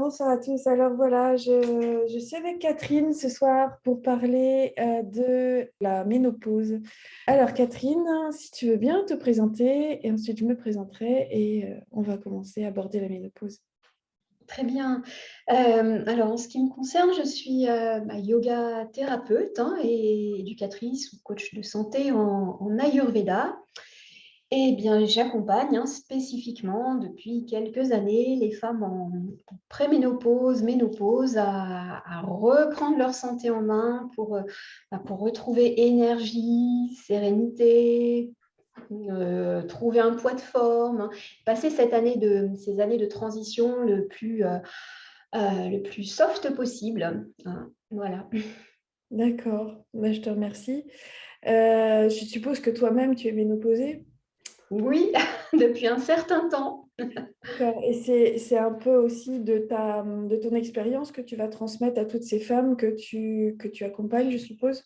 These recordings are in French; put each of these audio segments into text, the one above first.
bonsoir à tous. Alors voilà, je suis avec Catherine ce soir pour parler de la ménopause. Alors Catherine, si tu veux bien te présenter et ensuite je me présenterai et on va commencer à aborder la ménopause. Très bien. Alors, en ce qui me concerne, je suis yoga thérapeute et éducatrice ou coach de santé en Ayurveda. Et bien, j'accompagne spécifiquement depuis quelques années les femmes en préménopause, ménopause à reprendre leur santé en main pour retrouver énergie, sérénité, trouver un poids de forme, passer ces années de transition le plus soft possible. Voilà. D'accord, je te remercie. Je suppose que toi-même tu es ménopausée. Oui, depuis un certain temps. D'accord. Et c'est un peu aussi de ton expérience que tu vas transmettre à toutes ces femmes que tu accompagnes, je suppose.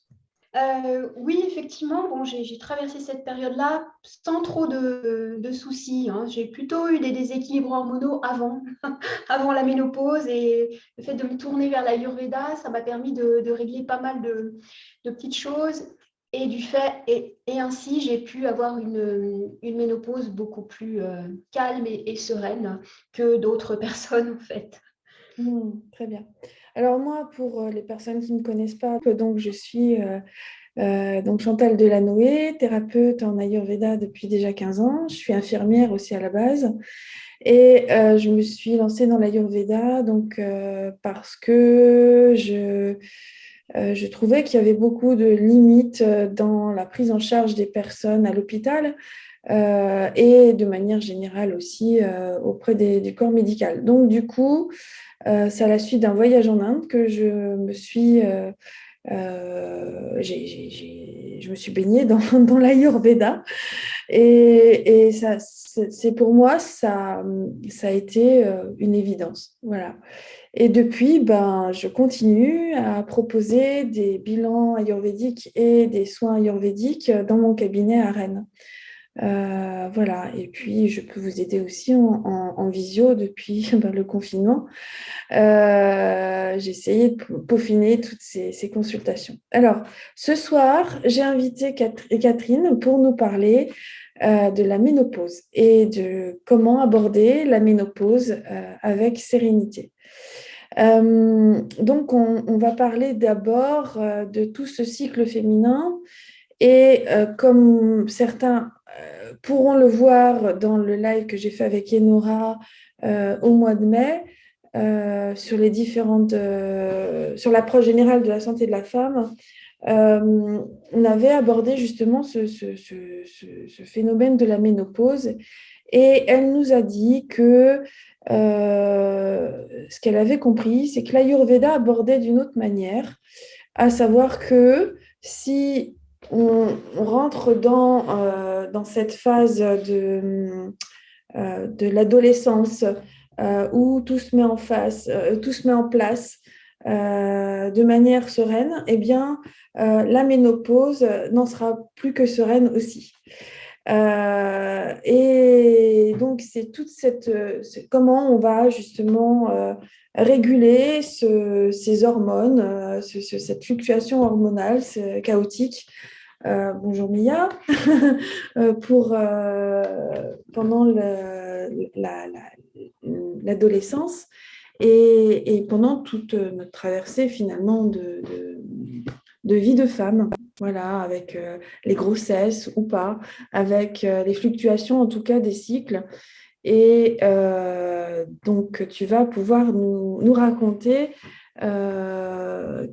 Oui, effectivement, bon, j'ai traversé cette période-là sans trop de soucis. J'ai plutôt eu des déséquilibres hormonaux avant la ménopause, et le fait de me tourner vers l'Ayurveda, ça m'a permis de régler pas mal de petites choses. Et ainsi, j'ai pu avoir une ménopause beaucoup plus calme et sereine que d'autres personnes, en fait. Très bien. Alors moi, pour les personnes qui ne me connaissent pas, donc je suis donc Chantal Delanoë, thérapeute en Ayurveda depuis déjà 15 ans. Je suis infirmière aussi à la base. Et je me suis lancée dans l'Ayurveda parce que je trouvais qu'il y avait beaucoup de limites dans la prise en charge des personnes à l'hôpital et de manière générale aussi auprès du corps médical. Donc du coup, c'est à la suite d'un voyage en Inde que je me suis baignée dans l'Ayurveda et ça, c'est pour moi, ça a été une évidence. Voilà. Et depuis, ben, je continue à proposer des bilans ayurvédiques et des soins ayurvédiques dans mon cabinet à Rennes. Voilà. Et puis, je peux vous aider aussi en visio depuis ben, le confinement. J'ai essayé de peaufiner toutes ces consultations. Alors, ce soir, j'ai invité Catherine pour nous parler de la ménopause et de comment aborder la ménopause avec sérénité. Donc, on va parler d'abord de tout ce cycle féminin et comme certains pourront le voir dans le live que j'ai fait avec Enora au mois de mai, sur l'approche générale de la santé de la femme, on avait abordé justement ce phénomène de la ménopause et elle nous a dit que ce qu'elle avait compris, c'est que l'Ayurveda abordait d'une autre manière, à savoir que si on rentre dans cette phase de l'adolescence où tout se met en place de manière sereine, eh bien, la ménopause n'en sera plus que sereine aussi. Et donc, c'est comment on va justement réguler ces hormones, cette fluctuation hormonale chaotique. Bonjour Mia, pendant l'adolescence et pendant toute notre traversée finalement de vie de femme. Voilà, avec les grossesses ou pas, avec les fluctuations en tout cas des cycles. Et donc, tu vas pouvoir nous raconter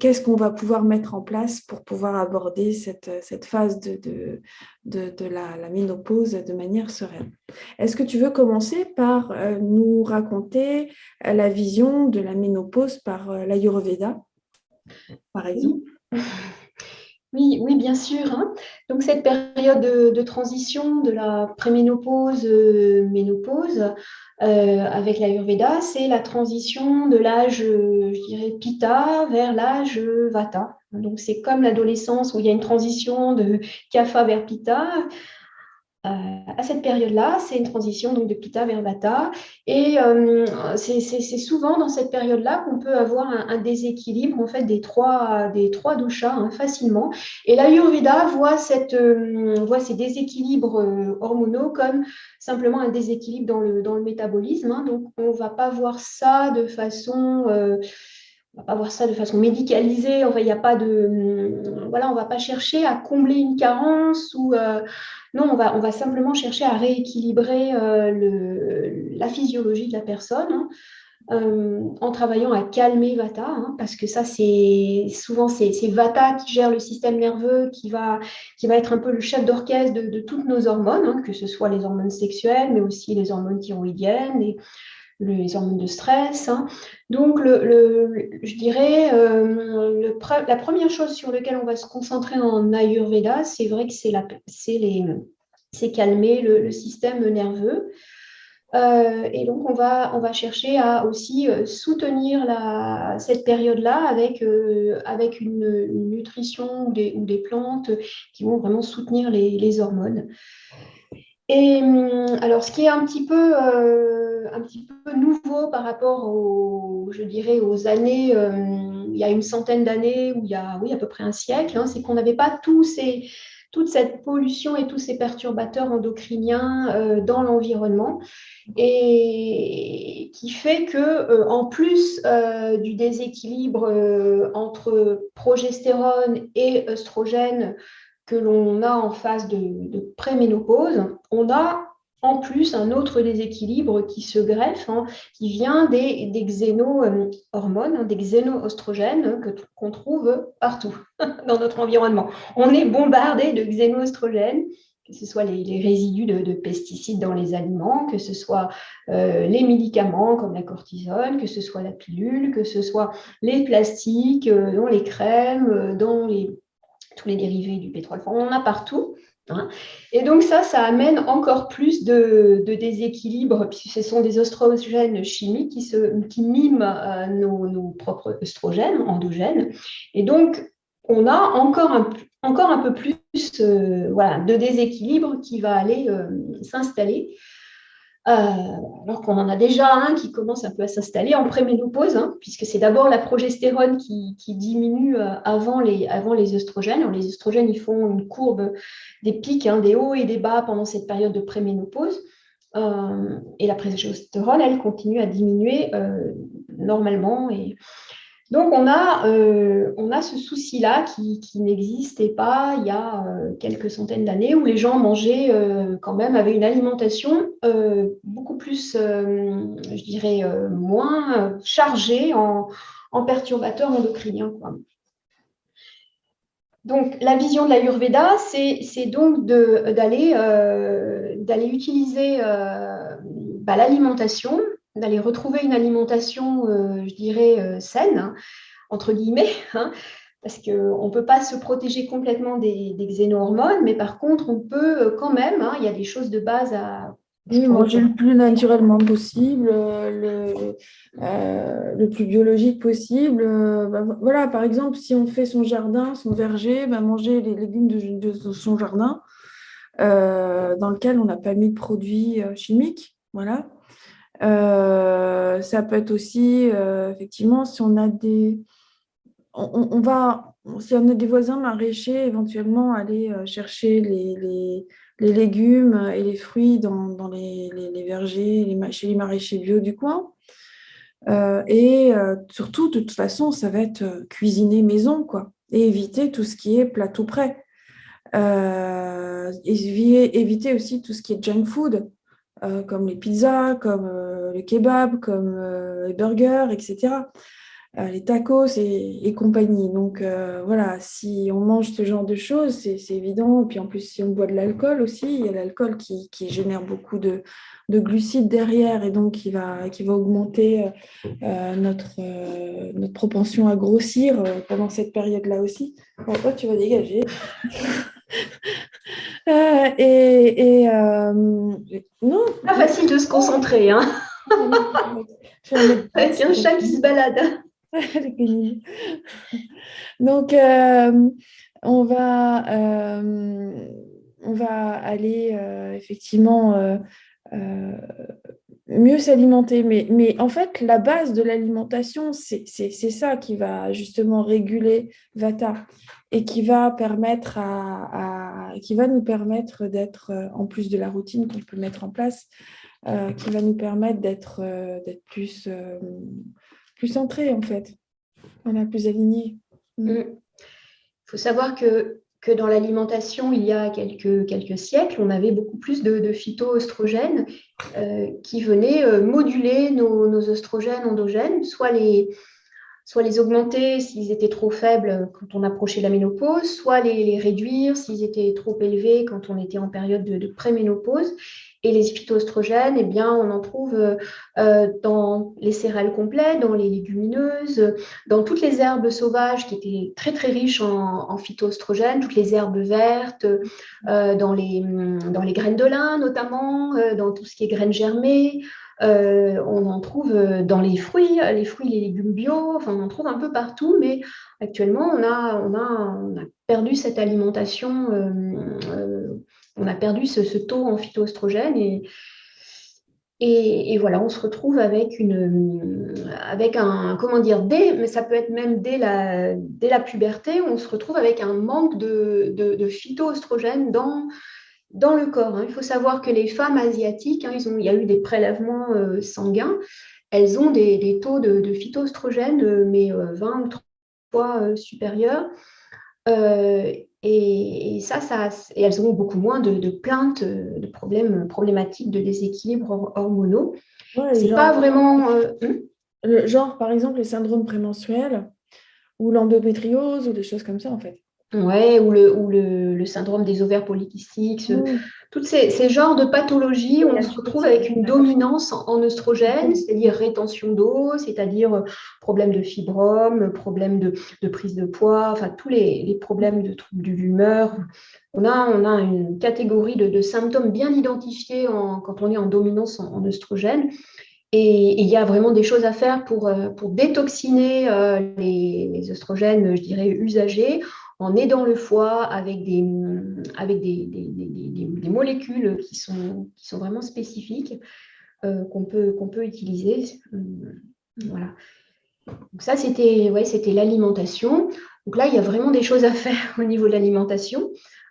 qu'est-ce qu'on va pouvoir mettre en place pour pouvoir aborder cette phase de la ménopause de manière sereine. Est-ce que tu veux commencer par nous raconter la vision de la ménopause par l'Ayurveda, par exemple? Oui. Oui, oui, bien sûr. Donc, cette période de transition de la préménopause, ménopause, avec l'Ayurveda, c'est la transition de l'âge, je dirais, Pitta vers l'âge Vata. Donc, c'est comme l'adolescence où il y a une transition de Kapha vers Pitta. à cette période-là. C'est une transition donc de Pitta vers Vata. Et c'est souvent dans cette période-là qu'on peut avoir un déséquilibre en fait, des trois doshas facilement. Et l'Ayurveda voit ces déséquilibres hormonaux comme simplement un déséquilibre dans le métabolisme. Donc, on ne va pas voir ça de façon... on va pas voir ça de façon médicalisée. Enfin, il y a pas de, voilà, on va pas chercher à combler une carence ou non, on va simplement chercher à rééquilibrer la physiologie de la personne en travaillant à calmer Vata, parce que ça, c'est souvent c'est Vata qui gère le système nerveux, qui va être un peu le chef d'orchestre de toutes nos hormones, que ce soit les hormones sexuelles, mais aussi les hormones thyroïdiennes, les hormones de stress. Donc, je dirais, la première chose sur laquelle on va se concentrer en Ayurveda, c'est vrai que c'est calmer le système nerveux. Et donc, on va chercher à aussi soutenir cette période-là avec une nutrition ou des plantes qui vont vraiment soutenir les hormones. Et alors, ce qui est un petit peu nouveau par rapport je dirais, aux années, il y a une centaine d'années, ou il y a, oui, à peu près un siècle, c'est qu'on n'avait pas toute cette pollution et tous ces perturbateurs endocriniens dans l'environnement, et qui fait que, en plus du déséquilibre entre progestérone et œstrogène que l'on a en phase de préménopause, on a en plus un autre déséquilibre qui se greffe, qui vient des xéno-hormones, des xéno-oestrogènes qu'on trouve partout dans notre environnement. On est bombardé de xéno-oestrogènes, que ce soit les résidus de pesticides dans les aliments, que ce soit les médicaments comme la cortisone, que ce soit la pilule, que ce soit les plastiques, dans les crèmes, dans tous les dérivés du pétrole. Enfin, on en a partout. Et donc ça amène encore plus de déséquilibre, puisque ce sont des oestrogènes chimiques qui miment nos propres œstrogènes endogènes. Et donc, on a encore un peu plus de déséquilibre qui va aller s'installer. Alors qu'on en a déjà un qui commence un peu à s'installer en préménopause, puisque c'est d'abord la progestérone qui diminue avant les œstrogènes. Alors, les œstrogènes, ils font une courbe, des pics, des hauts et des bas pendant cette période de préménopause. Et la progestérone, elle continue à diminuer normalement. Et donc, on a ce souci-là qui n'existait pas il y a quelques centaines d'années, où les gens mangeaient quand même, avaient une alimentation beaucoup plus, je dirais, moins chargée en perturbateurs endocriniens, quoi. Donc, la vision de l'Ayurveda, c'est donc d'aller utiliser l'alimentation, d'aller retrouver une alimentation, je dirais, saine, entre guillemets, parce qu'on ne peut pas se protéger complètement des xénohormones, mais par contre, on peut quand même, il y a des choses de base à... Oui, manger le plus naturellement possible, le plus biologique possible. Voilà, par exemple, si on fait son jardin, son verger, manger les légumes de son jardin, dans lequel on n'a pas mis de produits chimiques. Voilà. Ça peut être aussi, effectivement, si on a si on a des voisins maraîchers, éventuellement aller chercher les légumes et les fruits dans les vergers, chez les maraîchers bio du coin. Surtout, de toute façon, ça va être cuisiner maison, quoi. Et éviter tout ce qui est plat tout prêt. Éviter aussi tout ce qui est junk food, comme les pizzas, comme le kebab, comme les burgers, etc. Les tacos et compagnie. Donc voilà, si on mange ce genre de choses, c'est évident. Et puis en plus, si on boit de l'alcool aussi, il y a l'alcool qui génère beaucoup de glucides derrière et donc qui va augmenter notre propension à grossir pendant cette période-là aussi. Bon, toi, tu vas dégager. Non. Pas facile de se concentrer, avec un chat qui se balade. Donc, on va on va aller effectivement mieux s'alimenter. Mais en fait, la base de l'alimentation, c'est ça qui va justement réguler Vata et qui va permettre qui va nous permettre d'être, en plus de la routine qu'on peut mettre en place, qui va nous permettre d'être plus centré en fait. On est plus aligné. Il faut savoir que dans l'alimentation, il y a quelques siècles, on avait beaucoup plus de phytoœstrogènes qui venaient moduler nos oestrogènes endogènes, soit les augmenter s'ils étaient trop faibles quand on approchait la ménopause, soit les réduire s'ils étaient trop élevés quand on était en période de préménopause. Et les phytoestrogènes, eh bien, on en trouve dans les céréales complètes, dans les légumineuses, dans toutes les herbes sauvages qui étaient très très riches en phytoestrogènes, toutes les herbes vertes, dans les graines de lin notamment, dans tout ce qui est graines germées. On en trouve dans les fruits, les légumes bio, enfin, on en trouve un peu partout, mais actuellement, on a perdu cette alimentation, on a perdu ce taux en phytoestrogènes et voilà, on se retrouve avec un, comment dire, mais ça peut être même dès la puberté, on se retrouve avec un manque de phytoestrogènes dans le corps. Hein. Il faut savoir que les femmes asiatiques, hein, il y a eu des prélèvements sanguins, elles ont des taux de phytoestrogènes, mais 20 ou 30 fois supérieurs. Et elles ont beaucoup moins de plaintes, de problématiques de déséquilibre hormonaux. Ouais, C'est pas vraiment. le genre, par exemple, le syndrome prémenstruel ou l'endométriose ou des choses comme ça, en fait. Ouais, ou le syndrome des ovaires polykystiques, tous ces genres de pathologies où on se retrouve avec une dominance en oestrogène, c'est-à-dire rétention d'eau, c'est-à-dire problème de fibrome, problème de prise de poids, enfin tous les problèmes de troubles de l'humeur. On a une catégorie de symptômes bien identifiés quand on est en dominance en oestrogène. Et il y a vraiment des choses à faire pour détoxiner les oestrogènes, je dirais, usagés, en aidant le foie avec des molécules qui sont vraiment spécifiques qu'on peut utiliser. Voilà. Donc ça, c'était l'alimentation. Donc là, il y a vraiment des choses à faire au niveau de l'alimentation.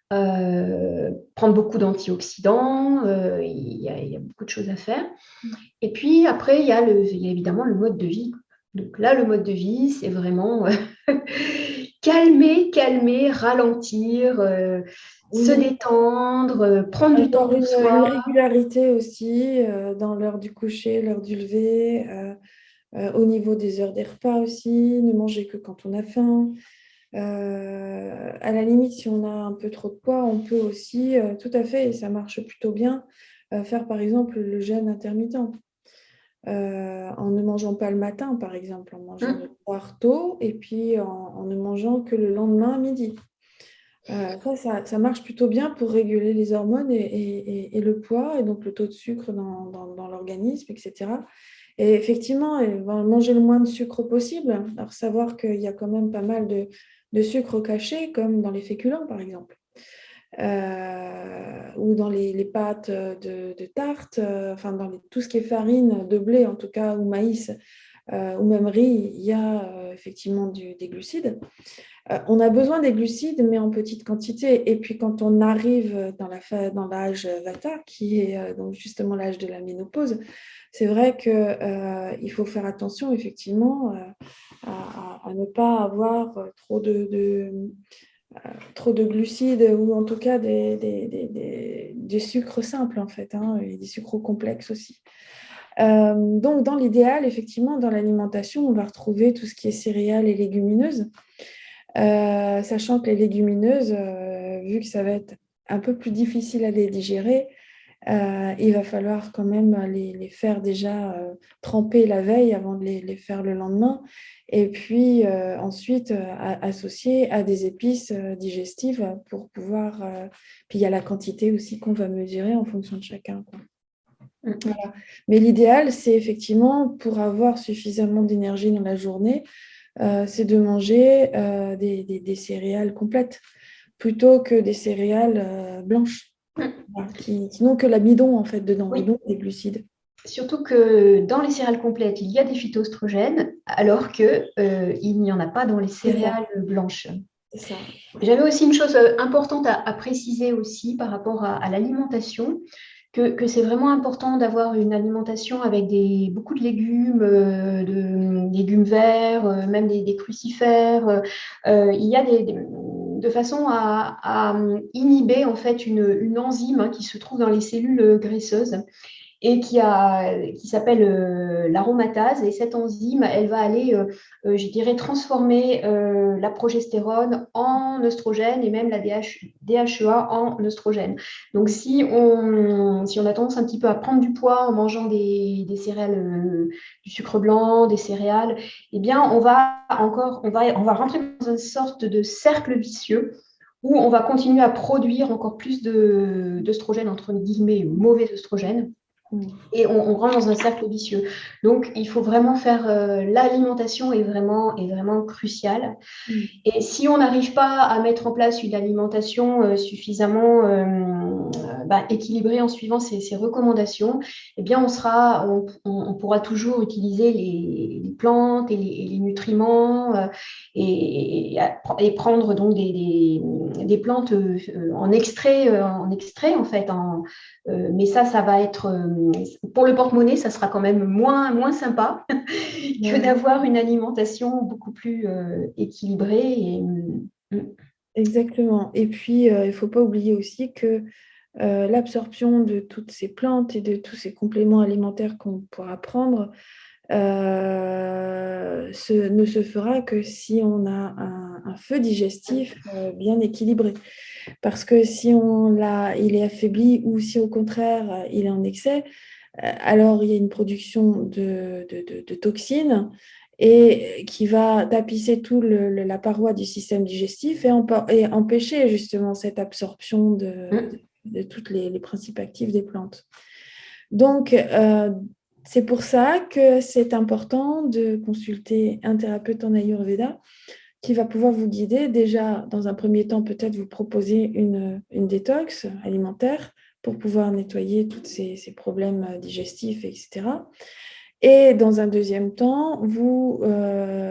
Prendre beaucoup d'antioxydants, il y a beaucoup de choses à faire. Et puis après, il y a évidemment le mode de vie. Donc là, le mode de vie, c'est vraiment calmer, ralentir, se détendre, prendre du temps Avoir pour une soi. régularité aussi dans l'heure du coucher, l'heure du lever, au niveau des heures des repas aussi, ne manger que quand on a faim. À la limite, si on a un peu trop de poids, on peut aussi, tout à fait, et ça marche plutôt bien, faire par exemple le jeûne intermittent. En ne mangeant pas le matin, par exemple, en mangeant le soir tôt et puis en ne mangeant que le lendemain à midi. Ça marche plutôt bien pour réguler les hormones et le poids et donc le taux de sucre dans l'organisme, etc. Et effectivement, manger le moins de sucre possible. Alors, savoir qu'il y a quand même pas mal de sucre caché, comme dans les féculents, par exemple. Ou dans les pâtes de tarte, enfin dans tout ce qui est farine de blé en tout cas, ou maïs, ou même riz, il y a effectivement des glucides. On a besoin des glucides, mais en petite quantité. Et puis quand on arrive dans l'âge Vata, qui est donc justement l'âge de la ménopause, c'est vrai qu'il faut faire attention effectivement à ne pas avoir trop de glucides ou en tout cas des sucres simples en fait, hein, et des sucres complexes aussi. Donc dans l'idéal, effectivement, dans l'alimentation, on va retrouver tout ce qui est céréales et légumineuses, sachant que les légumineuses, vu que ça va être un peu plus difficile à les digérer, il va falloir quand même les faire déjà tremper la veille avant de les faire le lendemain. Et puis ensuite associer à des épices digestives pour pouvoir... puis il y a la quantité aussi qu'on va mesurer en fonction de chacun, quoi. Voilà. Mais l'idéal, c'est effectivement pour avoir suffisamment d'énergie dans la journée, c'est de manger des céréales complètes. plutôt que des céréales blanches, voilà, qui n'ont que l'amidon en fait dedans, et Oui, donc des glucides. surtout que dans les céréales complètes, il y a des phytoestrogènes, alors qu'il n'y en a pas dans les C'est ça, céréales blanches. c'est ça. J'avais aussi une chose importante à préciser aussi par rapport à l'alimentation, que c'est vraiment important d'avoir une alimentation avec beaucoup de légumes, de légumes verts, même des crucifères. Il y a de façon à inhiber en fait une enzyme, hein, qui se trouve dans les cellules graisseuses et qui s'appelle l'aromatase. Et cette enzyme, elle va aller, je dirais, transformer la progestérone en oestrogène et même la DHEA en oestrogène. Donc, si on a tendance un petit peu à prendre du poids en mangeant des céréales, du sucre blanc, des céréales, eh bien, on va rentrer dans une sorte de cercle vicieux où on va continuer à produire encore plus d'œstrogène, entre guillemets, mauvais œstrogène, Mm. et on rentre dans un cercle vicieux. Donc, il faut vraiment faire l'alimentation est vraiment cruciale. Mm. Et si on n'arrive pas à mettre en place une alimentation suffisamment équilibrée en suivant ces recommandations, eh bien, on pourra toujours utiliser les plantes et les nutriments, et prendre donc des plantes en extrait en fait. Mais ça va être, pour le porte-monnaie, ça sera quand même moins sympa que Ouais. d'avoir une alimentation beaucoup plus équilibrée. Exactement. Et puis, il ne faut pas oublier aussi que l'absorption de toutes ces plantes et de tous ces compléments alimentaires qu'on pourra prendre ne se fera que si on a un feu digestif bien équilibré. Parce que si il est affaibli ou si au contraire il est en excès, alors il y a une production de toxines et qui va tapisser la paroi du système digestif et empêcher justement cette absorption de tous les principes actifs des plantes. Donc, c'est pour ça que c'est important de consulter un thérapeute en Ayurveda qui va pouvoir vous guider. Déjà, dans un premier temps, peut-être vous proposer une détox alimentaire pour pouvoir nettoyer tous ces problèmes digestifs, etc. Et dans un deuxième temps, vous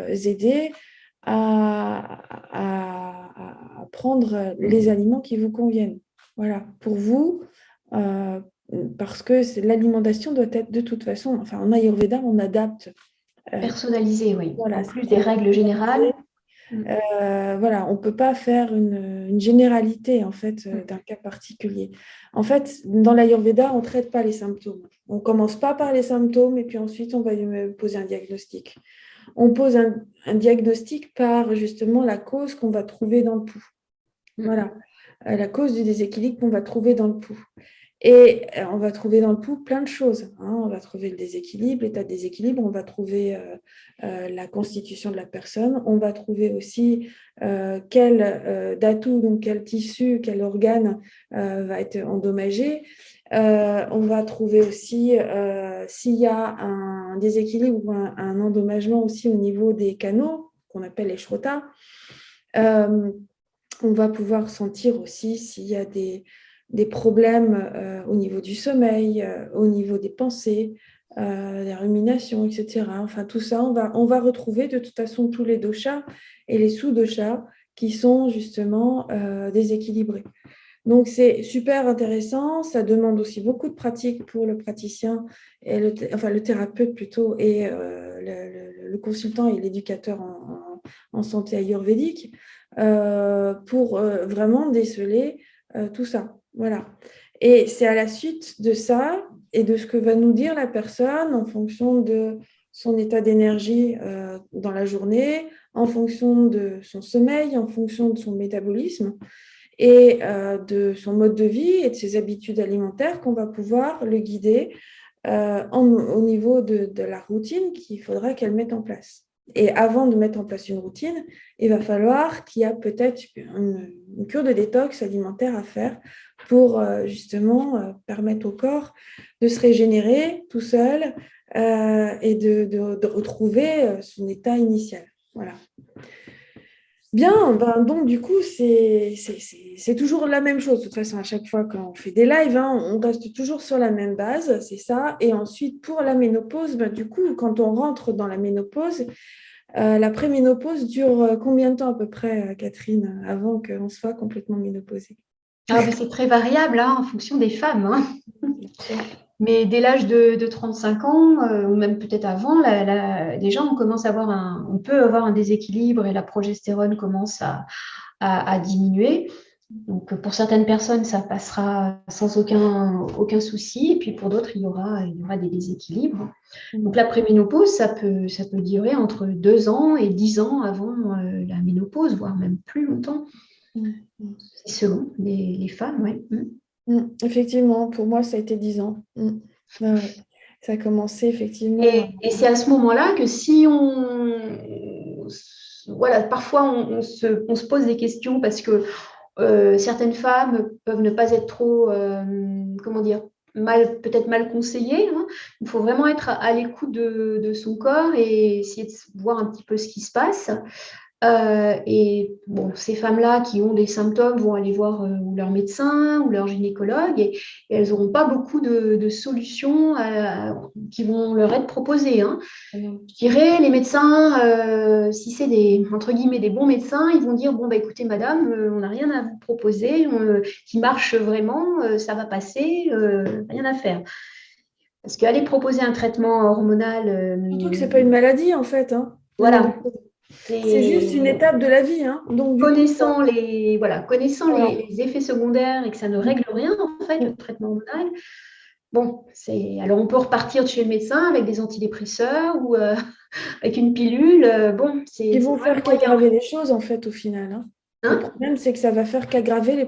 aider à prendre les aliments qui vous conviennent. Voilà, pour vous, euh, parce que l'alimentation doit être de toute façon, enfin en Ayurveda, on adapte. Personnalisé, oui. Voilà, En c'est plus des règles générales. voilà, on ne peut pas faire une généralité en fait d'un cas particulier. En fait, dans l'Ayurveda, on ne traite pas les symptômes. On ne commence pas par les symptômes et puis ensuite on va lui poser un diagnostic. On pose un diagnostic par justement la cause qu'on va trouver dans le pouls. Voilà, la cause du déséquilibre qu'on va trouver dans le pouls. Et on va trouver dans le pouls plein de choses, hein. On va trouver le déséquilibre, l'état de déséquilibre, on va trouver la constitution de la personne, on va trouver aussi quel datou, donc quel tissu, quel organe va être endommagé. On va trouver aussi s'il y a un déséquilibre ou un endommagement aussi au niveau des canaux, qu'on appelle les shrotas. On va pouvoir sentir aussi s'il y a des problèmes au niveau du sommeil, au niveau des pensées, des ruminations, etc. Enfin, tout ça, on va retrouver de toute façon tous les doshas et les sous-doshas qui sont justement déséquilibrés. Donc, c'est super intéressant. Ça demande aussi beaucoup de pratique pour le praticien, et le thérapeute plutôt, et le consultant et l'éducateur en santé ayurvédique pour vraiment déceler tout ça. Voilà. Et c'est à la suite de ça et de ce que va nous dire la personne en fonction de son état d'énergie dans la journée, en fonction de son sommeil, en fonction de son métabolisme et de son mode de vie et de ses habitudes alimentaires qu'on va pouvoir le guider au niveau de la routine qu'il faudra qu'elle mette en place. Et avant de mettre en place une routine, il va falloir qu'il y ait peut-être une cure de détox alimentaire à faire pour justement permettre au corps de se régénérer tout seul et de retrouver son état initial. Voilà. Bien, ben, donc du coup, c'est toujours la même chose. De toute façon, à chaque fois quand on fait des lives, hein, on reste toujours sur la même base, c'est ça. Et ensuite, pour la ménopause, ben, du coup, quand on rentre dans la ménopause, la préménopause dure combien de temps à peu près, Catherine, avant qu'on soit complètement ménopausée? Ah, ben, c'est très variable hein, en fonction des femmes, hein. Bien sûr. Mais dès l'âge de 35 ans, ou même peut-être avant, déjà on commence à avoir on peut avoir un déséquilibre et la progestérone commence à diminuer. Donc pour certaines personnes, ça passera sans aucun souci, et puis pour d'autres, il y aura des déséquilibres. Donc Mm. la préménopause, ça peut durer entre 2 ans et 10 ans avant la ménopause, voire même plus longtemps. Mm. Mm. C'est selon les femmes, oui. Effectivement, pour moi, ça a été 10 ans. Ouais, ouais. Ça a commencé effectivement. Et c'est à ce moment-là que si voilà, parfois on se pose des questions parce que certaines femmes peuvent ne pas être trop, comment dire, peut-être mal conseillées, hein. Il faut vraiment être à l'écoute de son corps et essayer de voir un petit peu ce qui se passe. Et bon, ces femmes-là qui ont des symptômes vont aller voir ou leur médecin ou leur gynécologue et elles n'auront pas beaucoup de solutions qui vont leur être proposées, hein. Je dirais, les médecins, si c'est entre guillemets, des bons médecins, ils vont dire, bon, bah, écoutez, madame, on n'a rien à vous proposer, qui marche vraiment, ça va passer, rien à faire. Parce qu'aller proposer un traitement hormonal, Surtout que c'est pas une maladie en fait, hein, la voilà, ménopause. C'est juste une c'est étape de la vie, hein. Donc du coup, connaissant voilà. les effets secondaires et que ça ne règle rien, en fait, le traitement hormonal. Bon, alors on peut repartir chez le médecin avec des antidépresseurs ou avec une pilule. Bon, Ils c'est vont pas le faire moyen. qu'aggraver les choses en fait au final, hein. Le Hein. problème, c'est que ça va faire qu'aggraver les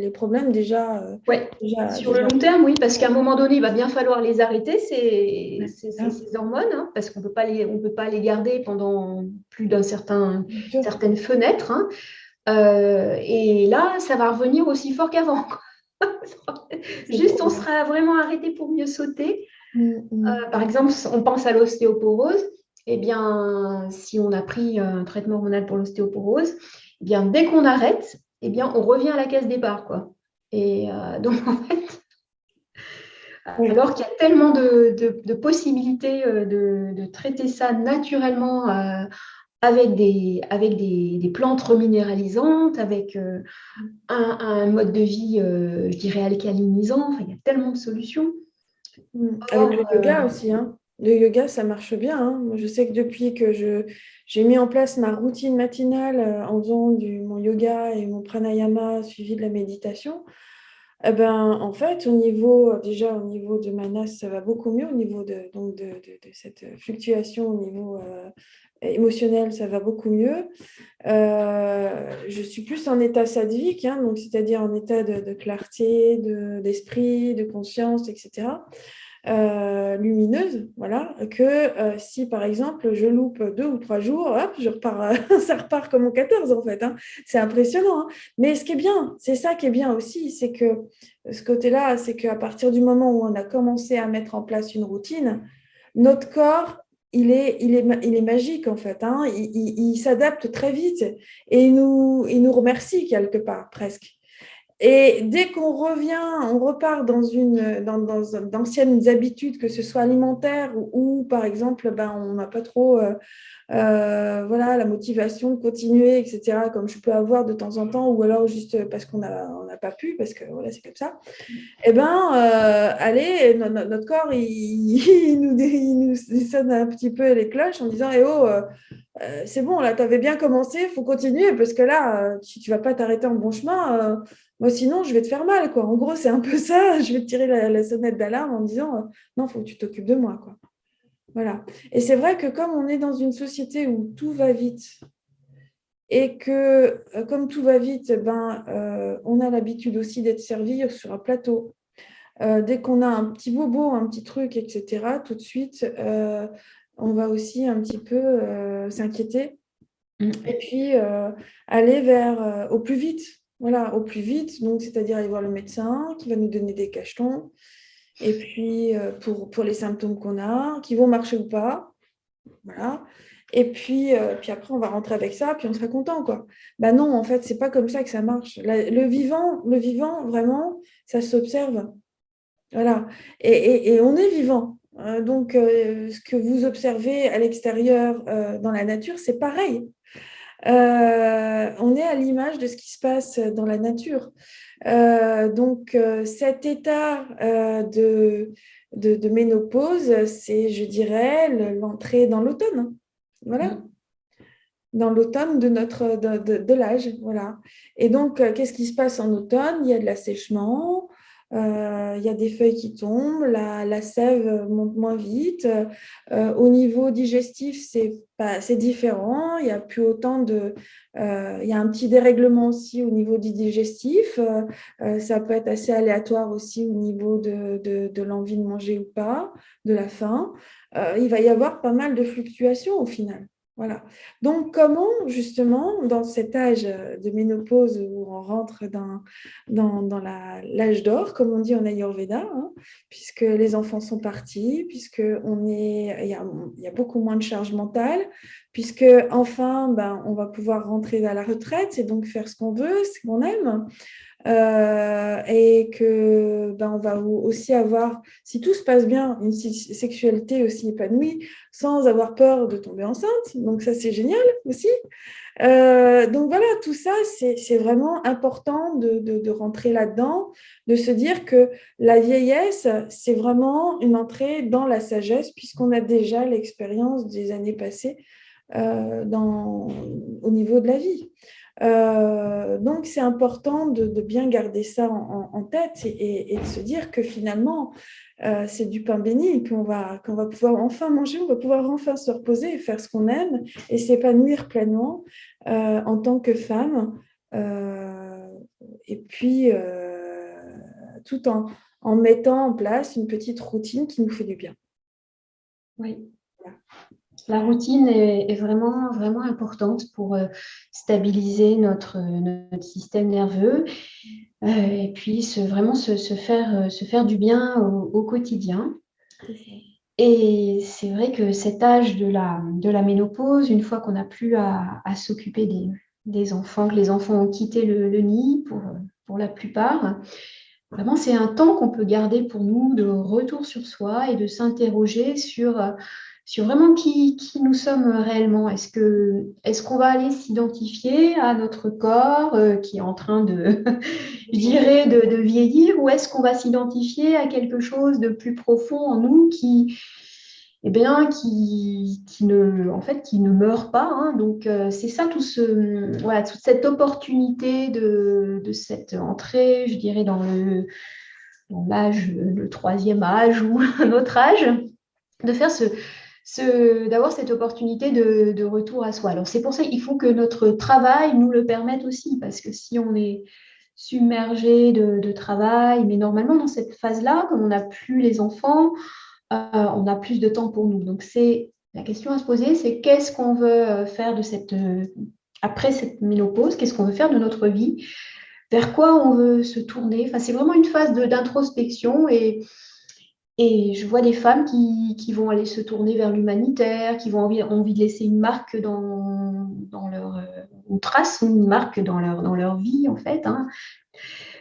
problèmes déjà, Ouais. déjà, Sur le déjà. long terme, oui, parce qu'à un moment donné, il va bien falloir les arrêter, Ouais, ces hormones, hein, parce qu'on on peut pas les garder pendant plus bien sûr. certaines fenêtres, hein. Et là, ça va revenir aussi fort qu'avant. C'est le Juste, on problème. sera vraiment arrêté pour mieux sauter. Mm, mm. Par exemple, on pense à l'ostéoporose. Eh bien, si on a pris un traitement hormonal pour l'ostéoporose, eh bien, dès qu'on arrête, eh bien, on revient à la case départ, quoi. Et donc, en fait, Oui. alors qu'il y a tellement de possibilités de traiter ça naturellement avec des plantes reminéralisantes, avec un mode de vie, je dirais, alcalinisant. Enfin, il y a tellement de solutions. Avec le Or, yoga aussi, hein. Le yoga, ça marche bien, hein. Moi, je sais que depuis que j'ai mis en place ma routine matinale en faisant mon yoga et mon pranayama suivi de la méditation, eh ben, en fait, déjà au niveau de manas, ça va beaucoup mieux. Au niveau de cette fluctuation au niveau émotionnel, ça va beaucoup mieux. Je suis plus en état sattvique, hein, donc c'est-à-dire en état de clarté, d'esprit, de conscience, etc. Lumineuse, voilà, que si par exemple je loupe 2 ou 3 jours, hop, je repars, ça repart comme en 14 en fait, hein. C'est impressionnant, hein. Mais ce qui est bien, c'est ça qui est bien aussi, c'est que ce côté-là, c'est qu'à partir du moment où on a commencé à mettre en place une routine, notre corps, il est magique en fait, hein. Il s'adapte très vite et il nous remercie quelque part presque. Et dès qu'on revient, on repart dans d'anciennes habitudes, que ce soit alimentaires ou, par exemple, ben, on n'a pas trop voilà, la motivation de continuer, etc., comme je peux avoir de temps en temps, ou alors juste parce qu'on n'a pas pu, parce que voilà, c'est comme ça. Eh bien, allez, notre corps, il nous sonne un petit peu les cloches en disant, eh oh, c'est bon, là, tu avais bien commencé, il faut continuer, parce que là, tu ne vas pas t'arrêter en bon chemin. Moi, sinon, je vais te faire mal, quoi. En gros, c'est un peu ça. Je vais te tirer la sonnette d'alarme en disant, non, il faut que tu t'occupes de moi, quoi. Voilà. Et c'est vrai que comme on est dans une société où tout va vite, et que comme tout va vite, ben, on a l'habitude aussi d'être servi sur un plateau. Dès qu'on a un petit bobo, un petit truc, etc., tout de suite, on va aussi un petit peu s'inquiéter et puis aller au plus vite. Voilà, au plus vite, donc c'est-à-dire aller voir le médecin qui va nous donner des cachetons et puis pour les symptômes qu'on a, qui vont marcher ou pas. Voilà. puis après, on va rentrer avec ça, puis on sera content, quoi. Ben non, en fait, c'est pas comme ça que ça marche. Le vivant, vraiment, ça s'observe. Voilà. Et on est vivant. Donc, ce que vous observez à l'extérieur, dans la nature, c'est pareil. On est à l'image de ce qui se passe dans la nature. Cet état de ménopause, c'est, je dirais, l'entrée dans l'automne. Voilà, dans l'automne de l'âge. Voilà. Et donc, qu'est-ce qui se passe en automne? Il y a de l'assèchement, il y a des feuilles qui tombent, la sève monte moins vite. Au niveau digestif, c'est différent. Il y a plus autant il y a un petit dérèglement aussi au niveau du digestif. Ça peut être assez aléatoire aussi au niveau de l'envie de manger ou pas, de la faim. Il va y avoir pas mal de fluctuations au final. Voilà. Donc, comment, justement, dans cet âge de ménopause où on rentre dans l'âge d'or, comme on dit en Ayurveda, hein, puisque les enfants sont partis, il y a beaucoup moins de charge mentale, puisque enfin, ben, on va pouvoir rentrer à la retraite et donc faire ce qu'on veut, ce qu'on aime. Et que ben, on va aussi avoir, si tout se passe bien, une sexualité aussi épanouie sans avoir peur de tomber enceinte. Donc ça, c'est génial aussi. Donc voilà, tout ça, c'est vraiment important de rentrer là-dedans, de se dire que la vieillesse, c'est vraiment une entrée dans la sagesse, puisqu'on a déjà l'expérience des années passées au niveau de la vie. Donc, c'est important de bien garder ça en tête et de se dire que finalement, c'est du pain béni, qu'on va pouvoir enfin manger, on va pouvoir enfin se reposer et faire ce qu'on aime et s'épanouir pleinement en tant que femme. Euh, et puis, tout en mettant en place une petite routine qui nous fait du bien. Oui. Voilà. La routine est vraiment, vraiment importante pour stabiliser notre système nerveux et puis vraiment se faire du bien au quotidien. C'est ça. Et c'est vrai que cet âge de la ménopause, une fois qu'on n'a plus à s'occuper des enfants, que les enfants ont quitté le nid pour la plupart, vraiment c'est un temps qu'on peut garder pour nous de retour sur soi et de s'interroger sur vraiment qui nous sommes réellement. Est-ce qu'on va aller s'identifier à notre corps qui est en train de, je dirais, de vieillir, ou est-ce qu'on va s'identifier à quelque chose de plus profond en nous eh bien, en fait, qui ne meurt pas, hein. Donc, c'est ça, voilà, toute cette opportunité de cette entrée, je dirais, dans l'âge, le troisième âge ou un autre âge, de faire d'avoir cette opportunité de retour à soi. Alors, c'est pour ça qu'il faut que notre travail nous le permette aussi, parce que si on est submergé de travail, mais normalement, dans cette phase-là, comme on n'a plus les enfants, on a plus de temps pour nous. Donc, c'est la question à se poser, c'est qu'est-ce qu'on veut faire après cette ménopause, qu'est-ce qu'on veut faire de notre vie, vers quoi on veut se tourner. Enfin, c'est vraiment une phase d'introspection et je vois des femmes qui vont aller se tourner vers l'humanitaire, qui vont envie de laisser une marque dans leur, une trace, une marque dans leur vie, en fait, hein.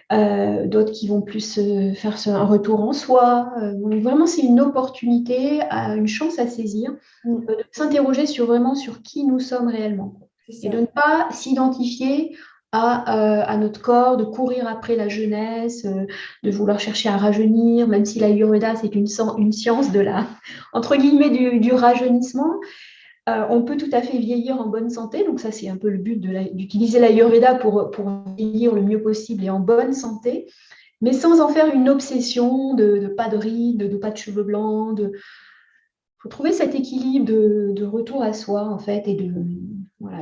D'autres qui vont plus faire un retour en soi. Donc vraiment, c'est une opportunité, une chance à saisir, de s'interroger vraiment sur qui nous sommes réellement. Et de ne pas s'identifier à notre corps, de courir après la jeunesse, de vouloir chercher à rajeunir, même si l'Ayurveda, c'est une science entre guillemets, du rajeunissement. On peut tout à fait vieillir en bonne santé, donc ça c'est un peu le but d'utiliser l'Ayurveda pour vieillir le mieux possible et en bonne santé, mais sans en faire une obsession de pas de rides, de pas de cheveux blancs. Il faut trouver cet équilibre de retour à soi en fait voilà,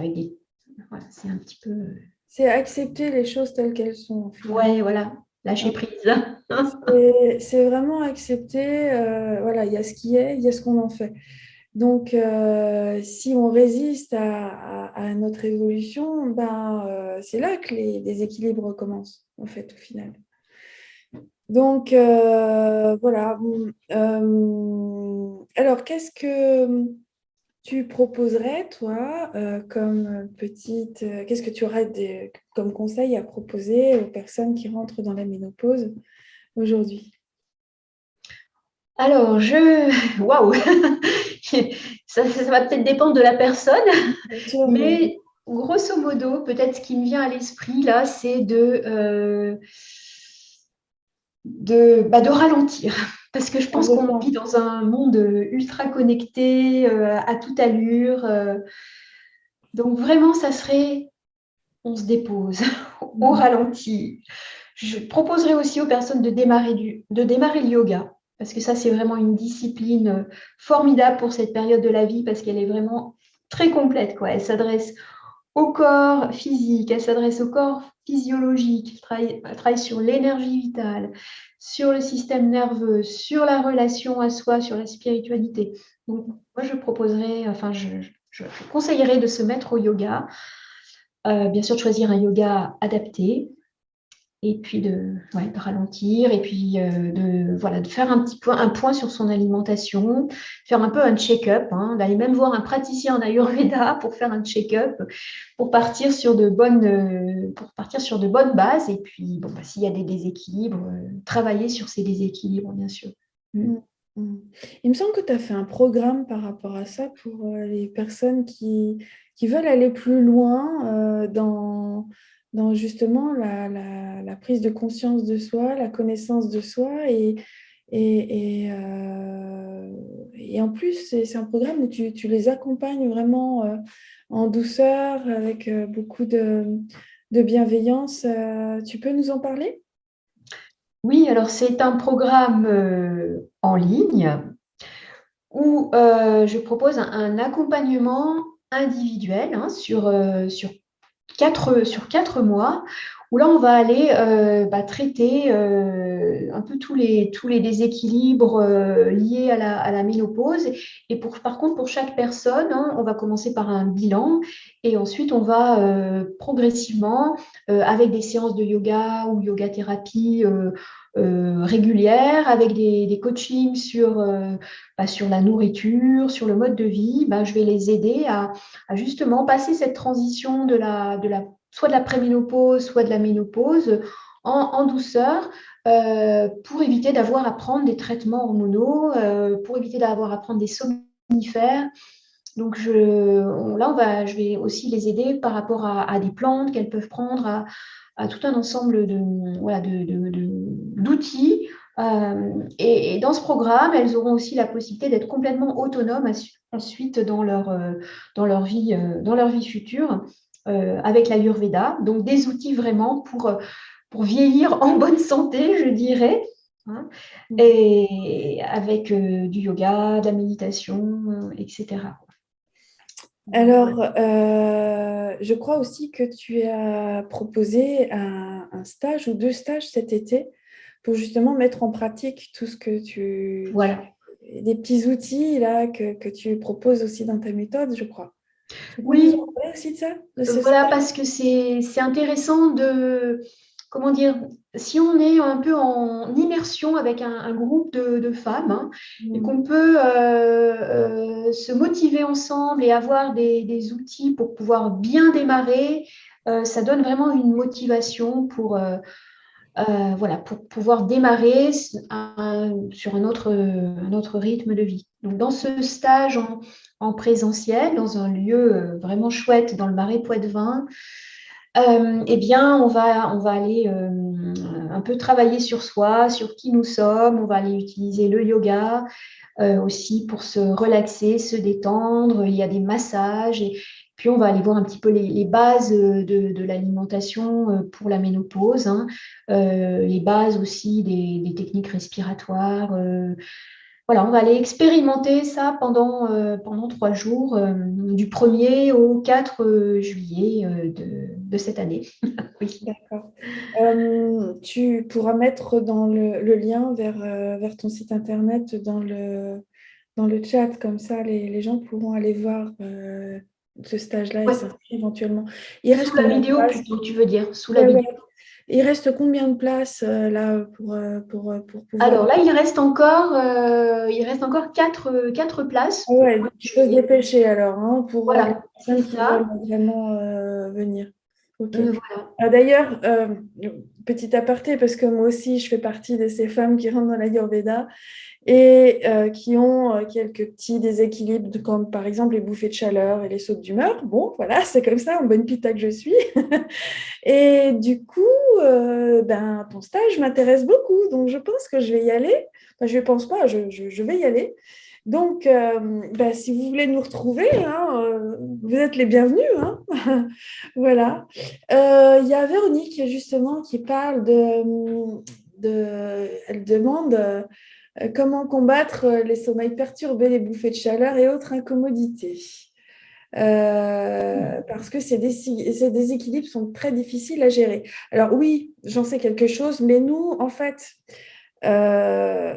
voilà, c'est un petit peu C'est accepter les choses telles qu'elles sont, finalement. ouais, voilà, lâcher prise. C'est vraiment accepter, voilà, il y a ce qui est, il y a ce qu'on en fait. Donc, si on résiste à notre évolution, ben, c'est là que les déséquilibres commencent, en fait, au final. Donc, voilà. Alors, tu proposerais, toi, comme petite, qu'est-ce que tu aurais comme conseil à proposer aux personnes qui rentrent dans la ménopause aujourd'hui? Alors, waouh, ça va peut-être dépendre de la personne, Bien sûr, mais mais grosso modo, peut-être ce qui me vient à l'esprit là, c'est de ralentir. Parce que je pense qu'on vit complètement. dans un monde ultra connecté, à toute allure. Donc vraiment, ça serait, on se dépose, on Mhm. ralentit. Je proposerais aussi aux personnes de démarrer le yoga, parce que ça, c'est vraiment une discipline formidable pour cette période de la vie, parce qu'elle est vraiment très complète, quoi. Elle s'adresse au corps physique, elle s'adresse au corps physiologique, elle travaille sur l'énergie vitale, sur le système nerveux, sur la relation à soi, sur la spiritualité. Donc, moi, je proposerais, enfin, je conseillerais de se mettre au yoga, bien sûr de choisir un yoga adapté, et puis ouais, de ralentir, et puis voilà, de faire un point sur son alimentation, faire un peu un check-up, hein, d'aller même voir un praticien en Ayurveda pour faire un check-up, pour partir sur de bonnes bases, et puis bon, bah, s'il y a des déséquilibres, travailler sur ces déséquilibres, bien sûr. Mm. Mhm. Mhm. Il me semble que tu as fait un programme par rapport à ça pour les personnes qui veulent aller plus loin dans justement la prise de conscience de soi, la connaissance de soi et en plus, c'est un programme où tu les accompagnes vraiment en douceur, avec beaucoup de bienveillance. Tu peux nous en parler? Oui, alors c'est un programme en ligne où je propose un accompagnement individuel, hein, sur 4 mois, où là, on va aller traiter un peu tous les déséquilibres liés à la ménopause. Et par contre, pour chaque personne, hein, on va commencer par un bilan et ensuite, on va progressivement, avec des séances de yoga ou yoga thérapie régulières, avec des coachings sur la nourriture, sur le mode de vie, je vais les aider à justement passer cette transition soit de la préménopause, soit de la ménopause en douceur, pour éviter d'avoir à prendre des traitements hormonaux, pour éviter d'avoir à prendre des somnifères. Donc je vais aussi les aider par rapport à des plantes qu'elles peuvent prendre, à tout un ensemble voilà, d'outils. Et dans ce programme, elles auront aussi la possibilité d'être complètement autonomes ensuite dans leur vie future, avec l'Ayurveda. Donc des outils vraiment pour vieillir en bonne santé, je dirais, hein, et avec du yoga, de la méditation, etc. Alors, je crois aussi que tu as proposé un stage ou deux stages cet été pour justement mettre en pratique tout ce que Voilà. des petits outils là que tu proposes aussi dans ta méthode, je crois. Tu peux nous en Oui, parler aussi de ça, de ce voilà, stage? parce que c'est intéressant comment dire, si on est un peu en immersion avec un groupe de femmes, hein, et Mm. qu'on peut se motiver ensemble et avoir des outils pour pouvoir bien démarrer, ça donne vraiment une motivation voilà, pour pouvoir démarrer sur un autre rythme de vie. Donc, dans ce stage en présentiel, dans un lieu vraiment chouette, dans le Marais Poitevin, eh bien, on va aller un peu travailler sur soi, sur qui nous sommes. On va aller utiliser le yoga aussi pour se relaxer, se détendre. Il y a des massages. Et puis, on va aller voir un petit peu les bases de l'alimentation pour la ménopause, hein. Les bases aussi des techniques respiratoires. Voilà, on va aller expérimenter ça pendant 3 jours, du 1er au 4 juillet de cette année. Oui. D'accord. Tu pourras mettre dans le lien vers ton site internet dans le chat, comme ça les gens pourront aller voir ce stage-là et Ouais. s'inscrire éventuellement. Il Sous reste la combien de vidéo places? plutôt, tu veux dire, sous la Ouais, ouais. vidéo. Il reste combien de places là pour pouvoir... Alors là, il reste encore quatre places Ah pour ouais, il faut se juillet. dépêcher alors hein, pour les Voilà, c'est personnes qui veulent ça. vraiment venir. Ok. Voilà. Ah, d'ailleurs, petit aparté, parce que moi aussi, je fais partie de ces femmes qui rentrent dans l'Ayurveda et qui ont quelques petits déséquilibres, comme par exemple les bouffées de chaleur et les sautes d'humeur. Bon, voilà, c'est comme ça, en bonne pita que je suis. Et du coup, ben, ton stage m'intéresse beaucoup, donc je pense que je vais y aller. Enfin, je ne pense pas, je vais y aller. Donc, ben, si vous voulez nous retrouver, hein, vous êtes les bienvenus. Hein. Voilà. Il y a Véronique, justement, qui parle elle demande comment combattre les sommeils perturbés, les bouffées de chaleur et autres incommodités. Parce que ces déséquilibres sont très difficiles à gérer. Alors oui, j'en sais quelque chose, mais nous, en fait, euh,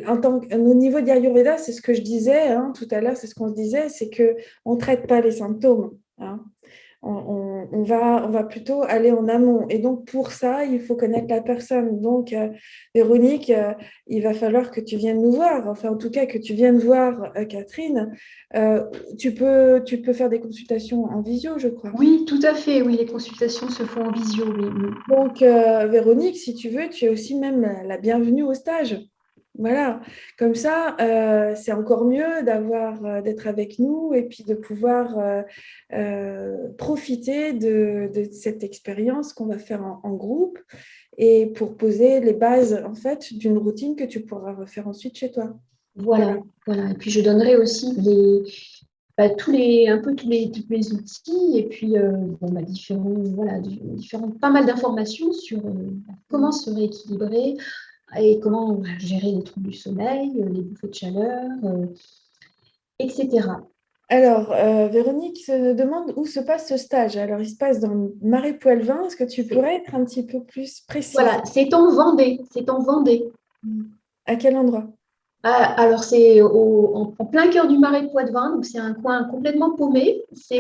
au niveau de l'Ayurveda, c'est ce que je disais hein, tout à l'heure, c'est ce qu'on se disait, c'est qu'on ne traite pas les symptômes. Hein. On va plutôt aller en amont. Et donc, pour ça, il faut connaître la personne. Donc, Véronique, il va falloir que tu viennes nous voir. Enfin, en tout cas, que tu viennes voir Catherine. Euh, tu peux faire des consultations en visio, je crois. Oui, tout à fait. Oui, les consultations se font en visio. Oui. Donc, Véronique, si tu veux, tu es aussi même la bienvenue au stage. Voilà, comme ça, c'est encore mieux d'être avec nous et puis de pouvoir profiter de cette expérience qu'on va faire en groupe et pour poser les bases en fait d'une routine que tu pourras refaire ensuite chez toi. Voilà. Voilà, voilà. Et puis je donnerai aussi tous les outils et puis pas mal d'informations sur comment se rééquilibrer et comment gérer les troubles du sommeil, les bouffées de chaleur, etc. Alors, Véronique se demande où se passe ce stage. Alors, il se passe dans le Marais Poitevin. Est-ce que tu C'est- pourrais être un petit peu plus précise? Voilà, c'est en Vendée. C'est en Vendée. À quel endroit? Alors, c'est en plein cœur du Marais de Poitevin, donc c'est un coin complètement paumé. Si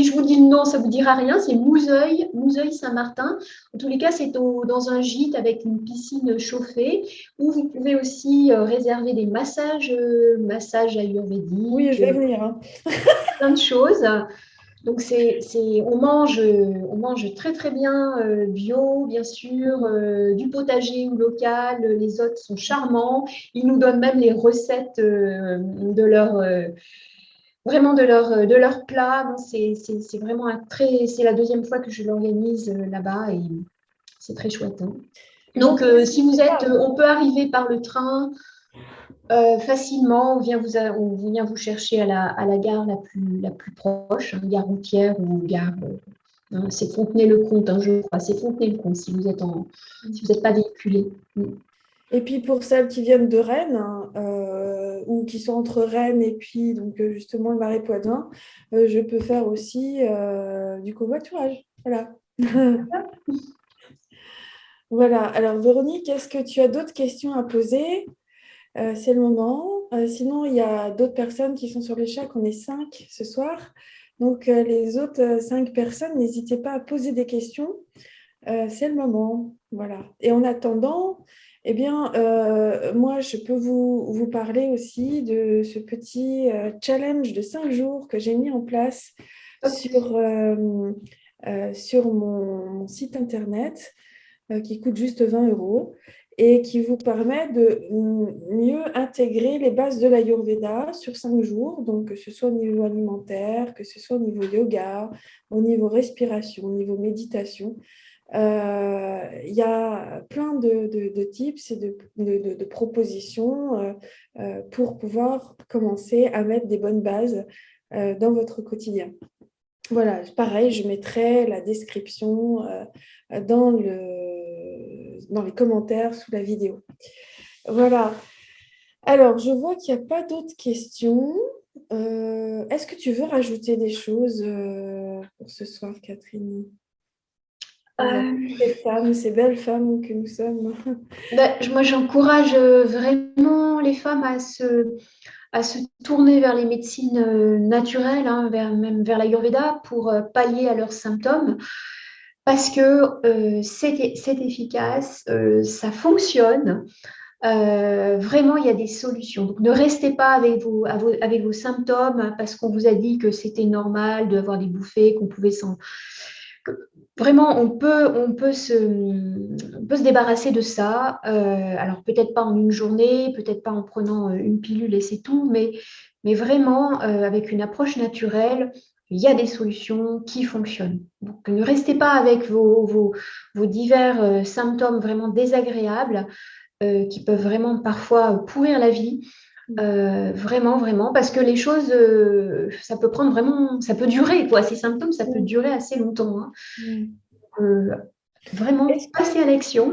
je vous dis le nom, ça ne vous dira rien, c'est Mouzeuil-Saint-Martin. En tous les cas, dans un gîte avec une piscine chauffée où vous pouvez aussi réserver des massages Oui, ayurvédiques, je vais venir. Hein. plein de choses. Donc, on mange très, très bien bio, bien sûr, du potager ou local. Les hôtes sont charmants. Ils nous donnent même les recettes de leur plat. Bon, c'est vraiment c'est la deuxième fois que je l'organise là-bas et c'est très chouette. Hein. Donc, Donc, si n'hésitez vous êtes, pas. on peut arriver par le train facilement. On vient vous chercher à la gare la plus proche, hein, gare routière ou gare. C'est Fontenay-le-Comte, hein, je crois. C'est Fontenay-le-Comte si vous n'êtes pas véhiculé. Mm. Et puis pour celles qui viennent de Rennes hein, ou qui sont entre Rennes et puis donc justement le Marais Poitevin, je peux faire aussi du covoiturage. Voilà. Voilà. Alors Véronique, est-ce que tu as d'autres questions à poser? C'est le moment. Sinon, il y a d'autres personnes qui sont sur le chat. On est 5 ce soir. Donc les autres 5 personnes, n'hésitez pas à poser des questions. C'est le moment. Voilà. Et en attendant, eh bien, moi, je peux vous parler aussi de ce petit challenge de 5 jours que j'ai mis en place sur mon site internet qui coûte juste 20 euros et qui vous permet de mieux intégrer les bases de l'Ayurveda sur 5 jours, donc que ce soit au niveau alimentaire, que ce soit au niveau yoga, au niveau respiration, au niveau méditation. Il y a plein de tips et de propositions pour pouvoir commencer à mettre des bonnes bases dans votre quotidien. Voilà, pareil, je mettrai la description dans les commentaires sous la vidéo. Voilà. Alors, je vois qu'il n'y a pas d'autres questions. Est-ce que tu veux rajouter des choses pour ce soir, Catherine? Euh, Ces belles femmes que nous sommes. Moi, j'encourage vraiment les femmes à se tourner vers les médecines naturelles, hein, même vers l'Ayurveda pour pallier à leurs symptômes. parce que c'est efficace, ça fonctionne. Vraiment, il y a des solutions. Donc, ne restez pas avec vos symptômes parce qu'on vous a dit que c'était normal d'avoir des bouffées, qu'on pouvait s'en... Vraiment, on peut se débarrasser de ça. Alors, peut-être pas en une journée, peut-être pas en prenant une pilule et c'est tout, mais vraiment, avec une approche naturelle, il y a des solutions qui fonctionnent. Donc, ne restez pas avec vos divers symptômes vraiment désagréables qui peuvent vraiment parfois pourrir la vie. Vraiment, vraiment, parce que les choses, ça peut prendre vraiment, ça peut durer, quoi. Ces symptômes, ça peut Mm. durer assez longtemps, hein. Mm. Euh, Vraiment, Est-ce passer à l'action.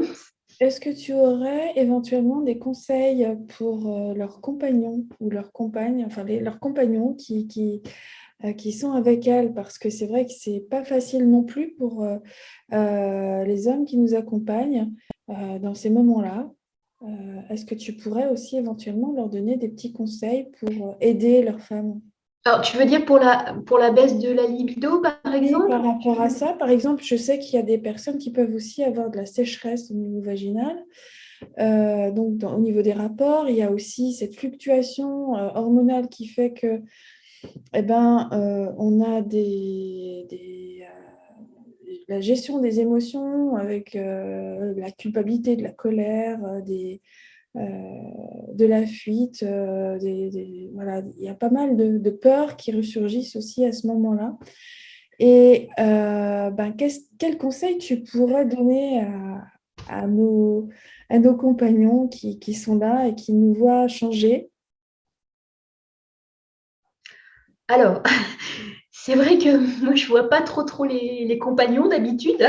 est-ce que tu aurais éventuellement des conseils pour leurs compagnons ou leurs compagnes, enfin leurs compagnons qui sont avec elles? Parce que c'est vrai que c'est pas facile non plus pour les hommes qui nous accompagnent dans ces moments-là. Est-ce que tu pourrais aussi éventuellement leur donner des petits conseils pour aider leurs femmes? Alors, tu veux dire pour la baisse de la libido, par Oui, exemple? par rapport à ça, par exemple, je sais qu'il y a des personnes qui peuvent aussi avoir de la sécheresse au niveau vaginal. Donc, au niveau des rapports, il y a aussi cette fluctuation hormonale qui fait que, eh ben, on a la gestion des émotions avec la culpabilité, de la colère, euh, de la fuite. Voilà, il y a pas mal de peurs qui ressurgissent aussi à ce moment-là. Et ben, quel conseil tu pourrais donner à nos compagnons qui sont là et qui nous voient changer? Alors, c'est vrai que moi, je vois pas trop les compagnons d'habitude.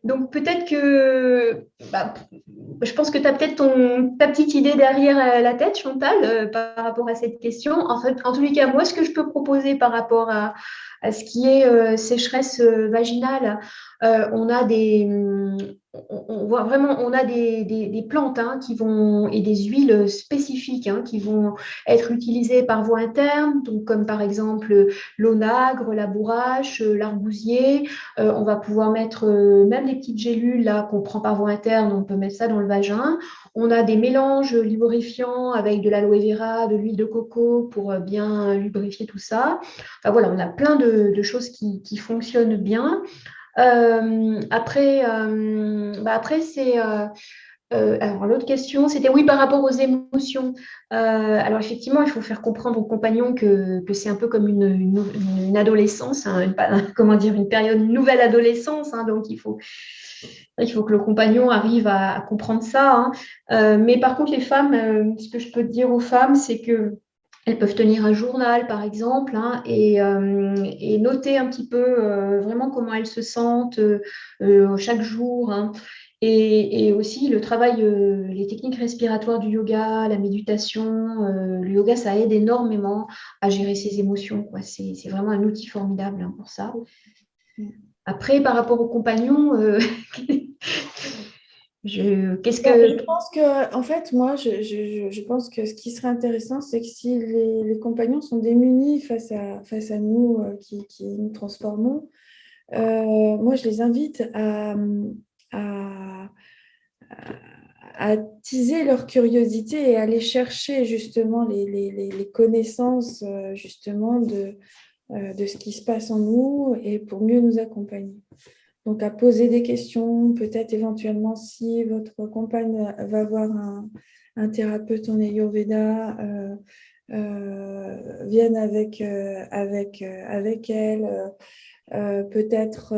Donc peut-être que, bah, je pense que tu as peut-être ta petite idée derrière la tête, Chantal, par rapport à cette question. En fait, en tous les cas, moi, ce que je peux proposer par rapport à ce qui est sécheresse vaginale, on a on voit vraiment, on a des plantes hein, qui vont, et des huiles spécifiques hein, qui vont être utilisées par voie interne, donc comme par exemple l'onagre, la bourrache, l'argousier. On va pouvoir mettre même des petites gélules là qu'on prend par voie interne, on peut mettre ça dans le vagin. On a des mélanges lubrifiants avec de l'aloe vera, de l'huile de coco pour bien lubrifier tout ça. Enfin, voilà, on a plein de choses qui fonctionnent bien. Après c'est alors, l'autre question, c'était oui, par rapport aux émotions. Alors, effectivement, il faut faire comprendre aux compagnons que c'est un peu comme une adolescence, hein, comment dire, une période, une nouvelle adolescence. Hein, donc, il faut que le compagnon arrive à comprendre ça. Hein. Mais par contre, les femmes, ce que je peux dire aux femmes, c'est que elles peuvent tenir un journal, par exemple, hein, et noter un petit peu vraiment comment elles se sentent chaque jour. Hein. Et aussi le travail, les techniques respiratoires du yoga, la méditation, le yoga, ça aide énormément à gérer ses émotions, quoi. C'est vraiment un outil formidable hein, pour ça. Après, par rapport aux compagnons, qu'est-ce Ben, je que... pense que, en fait, moi, je pense que ce qui serait intéressant, c'est que si les compagnons sont démunis face à nous qui nous transformons, moi, je les invite à, à attiser leur curiosité et aller chercher justement les connaissances justement de ce qui se passe en nous et pour mieux nous accompagner. Donc, à poser des questions, peut-être éventuellement si votre compagne va voir un thérapeute en Ayurveda, vienne avec elle, peut-être,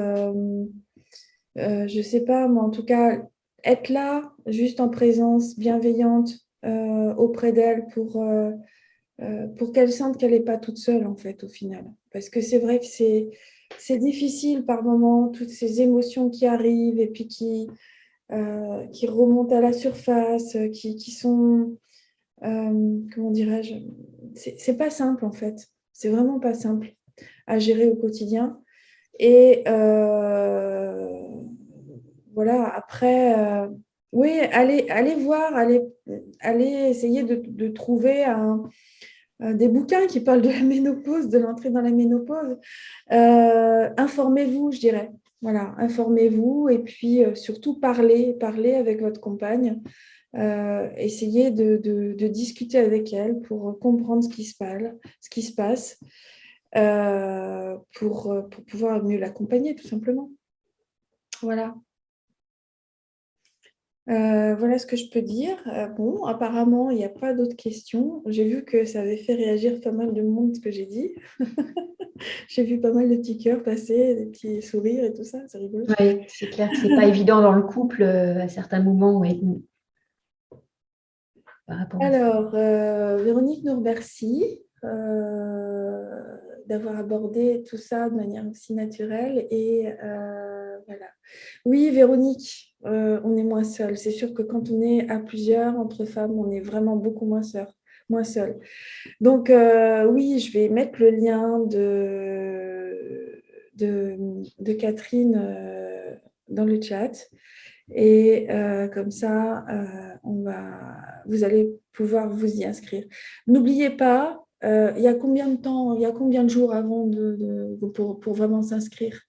je ne sais pas, mais en tout cas, être là, juste en présence bienveillante auprès d'elle pour qu'elle sente qu'elle n'est pas toute seule, en fait, au final. Parce que c'est vrai que c'est difficile par moments, toutes ces émotions qui arrivent et puis qui remontent à la surface, qui sont, comment dirais-je, c'est pas simple, en fait. C'est vraiment pas simple à gérer au quotidien. Et voilà, après, oui, allez voir, allez essayer de trouver des bouquins qui parlent de la ménopause, de l'entrée dans la ménopause. Informez-vous, je dirais. Voilà, informez-vous et puis surtout parlez avec votre compagne. Essayez de discuter avec elle pour comprendre ce qui se passe pour pouvoir mieux l'accompagner, tout simplement. Voilà. Voilà ce que je peux dire. Bon, apparemment, il n'y a pas d'autres questions. J'ai vu que ça avait fait réagir pas mal de monde ce que j'ai dit. J'ai vu pas mal de petits cœurs passer, des petits sourires et tout ça, c'est rigolo. Oui, c'est clair que c'est pas évident dans le couple à certains moments, ouais, par rapport à ça. Alors, Véronique nous remercie d'avoir abordé tout ça de manière aussi naturelle. Et voilà. Oui, Véronique, on est moins seul. C'est sûr que quand on est à plusieurs, entre femmes, on est vraiment beaucoup moins seul. Donc, oui, je vais mettre le lien de Catherine dans le chat. Et comme ça, vous allez pouvoir vous y inscrire. N'oubliez pas, il y a combien de temps, il y a combien de jours avant pour vraiment s'inscrire?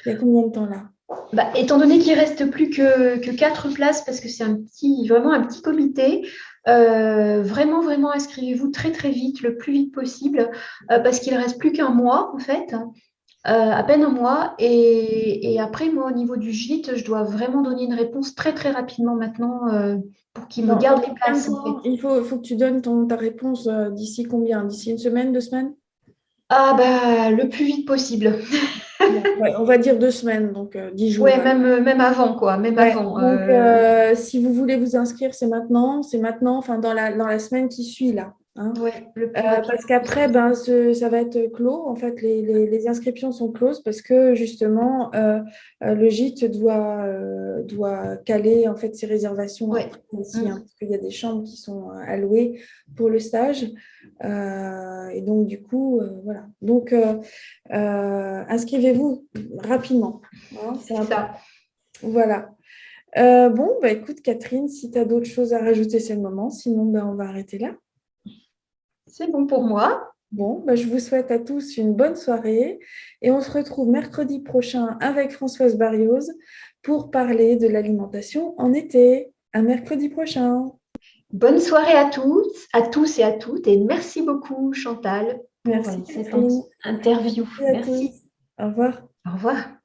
Il y a combien de temps là? Bah, étant donné qu'il reste plus que 4 places, parce que c'est vraiment un petit comité, vraiment inscrivez-vous très très vite, le plus vite possible, parce qu'il reste plus qu'un mois en fait, à peine un mois. Et après, moi, au niveau du gîte, je dois vraiment donner une réponse très très rapidement maintenant pour qu'ils me Dans gardent les combien de places en fait. temps? Il faut que tu donnes ta réponse d'ici combien? D'ici une semaine, 2 semaines? Ah bah le plus vite possible. Bon, ouais, on va dire 2 semaines, donc 10 jours. Ouais, même avant quoi, même Ouais, avant. donc si vous voulez vous inscrire, c'est maintenant, enfin dans la semaine qui suit là, hein. Ouais, le plus rapide Parce qu'après, possible. ben, ça va être clos. En fait, les inscriptions sont closes parce que justement, le gîte doit caler en fait ses réservations Ouais. après aussi, hein, Mm. parce qu'il y a des chambres qui sont allouées pour le stage. Et donc, du coup, voilà. Donc, inscrivez-vous rapidement, hein, c'est C'est important. ça. Voilà. Bon, bah, écoute, Catherine, si tu as d'autres choses à rajouter, c'est le moment. Sinon, ben, on va arrêter là. C'est bon pour moi. Bon, bah, je vous souhaite à tous une bonne soirée et on se retrouve mercredi prochain avec Françoise Barrios pour parler de l'alimentation en été. À mercredi prochain. Bonne soirée à tous et à toutes. Et merci beaucoup, Chantal, pour Merci cette Catherine. interview. Merci à tous. Merci. Au revoir. Au revoir.